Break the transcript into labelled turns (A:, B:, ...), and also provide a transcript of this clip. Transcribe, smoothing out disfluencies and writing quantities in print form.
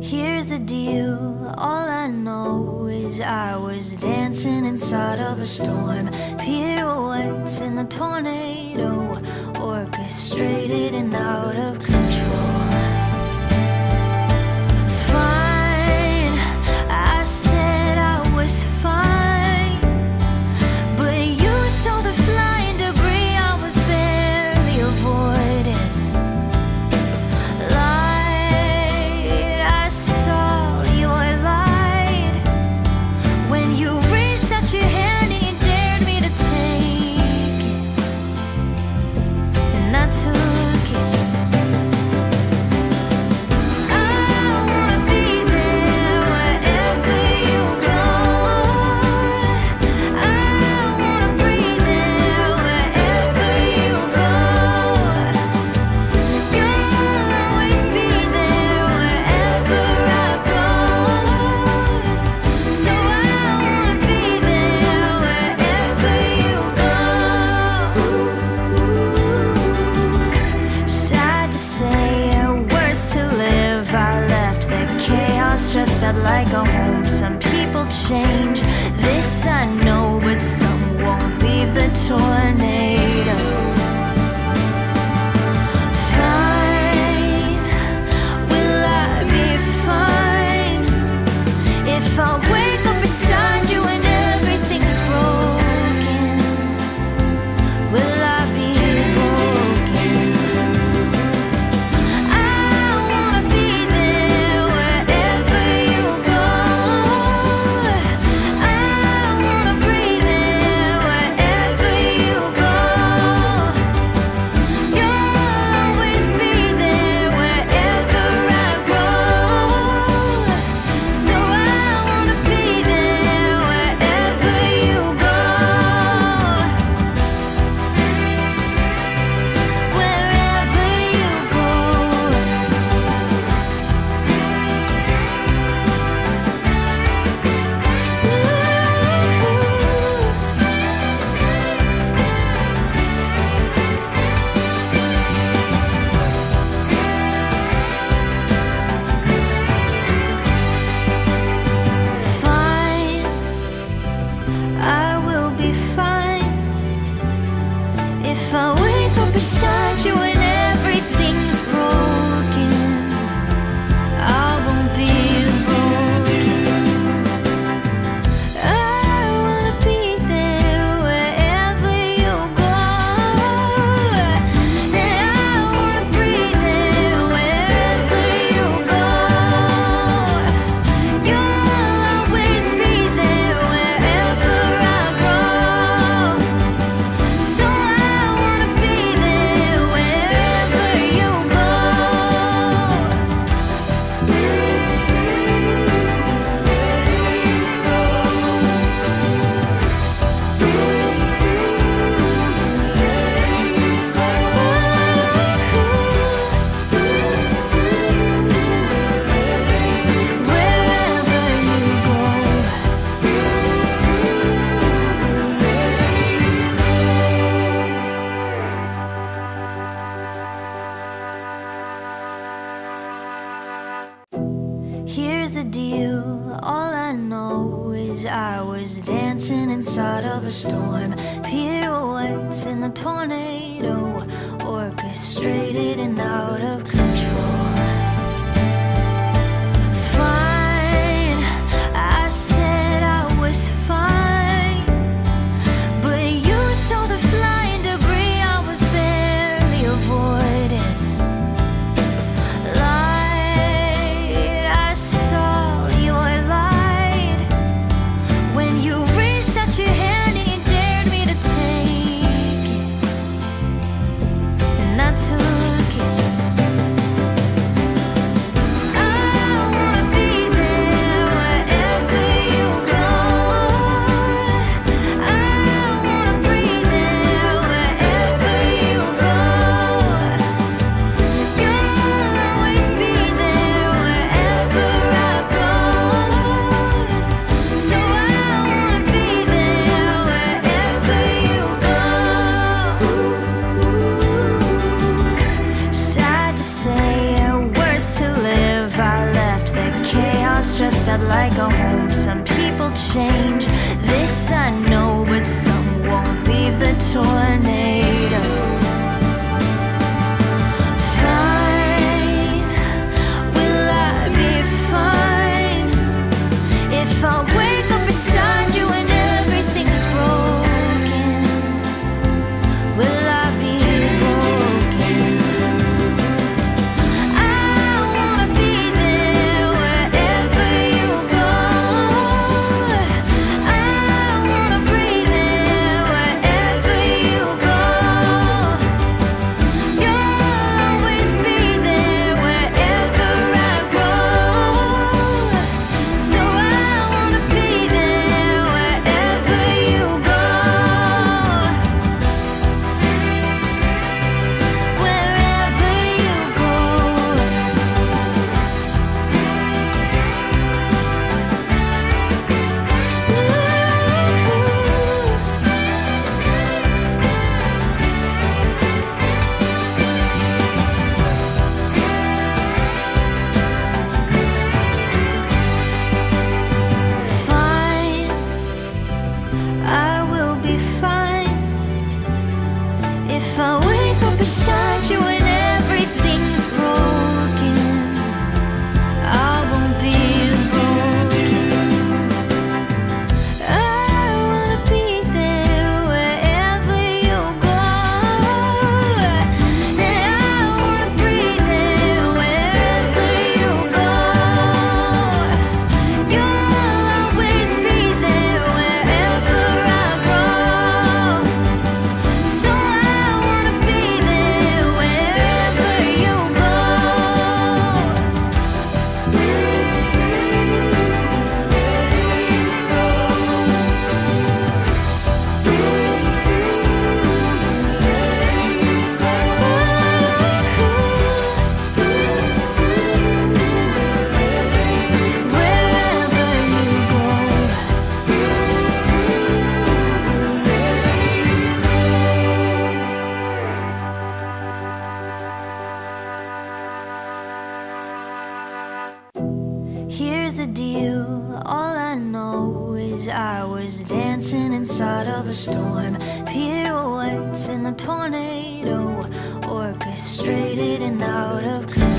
A: Here's the deal, all I know is I was dancing inside of a storm, pirouettes in a tornado, orchestrated and out of control. Fine, I said I was fine, but you saw the flying debris I was barely avoiding. Light, I saw your light when you reached out your hand and you dared me to take it, and I took it. I wanna be there wherever you go. I wanna breathe there wherever you go. You'll always be there wherever I go. So I wanna be there wherever you go. Sad to say, worse to live. I left the chaos dressed up like a home. Some people change, this I know, but some won't leave the tornado. Fine, will I be fine if I wake up beside you and everything's broken? Will I be broken? I wanna be there wherever you go. I wanna breathe there wherever you go. You'll always be there wherever I go. So I wanna be there wherever you go. Wherever you go. Fine, I will be fine if I wake up beside you and everything's broken. I won't be broken. I wanna be there wherever you go, and I wanna breathe there wherever you go. You'll always be there wherever I go. So I wanna be there wherever you go. Wherever you go. Here's the deal, all I know is I was dancing inside of a storm, pirouettes in a tornado, orchestrated and out of control. Fine, I said I was fine, but you saw the flying debris I was barely avoiding. Light, I saw your light when you reached out your hand and you dared me to take it, and I took it. house dressed up like a home. Some people change, this I know, but some won't leave the tornado. Fine, will I be fine if I wake up beside you and everything is broken? Will I be broken? I wanna be there wherever you go. I wanna breathe there wherever you go. You'll always be there wherever I go. So I wanna be there wherever you go. Wherever you go. Fine, I will be fine if I wake up beside you and everything's broken. I won't be broken. I wanna be there wherever you go. And I wanna breathe there wherever you go. You'll always be there wherever I go. So I wanna be there wherever you go. Wherever you go. Here's the deal, all I know is I was dancing inside of a storm. Pirouettes in a tornado, orchestrated and out of control.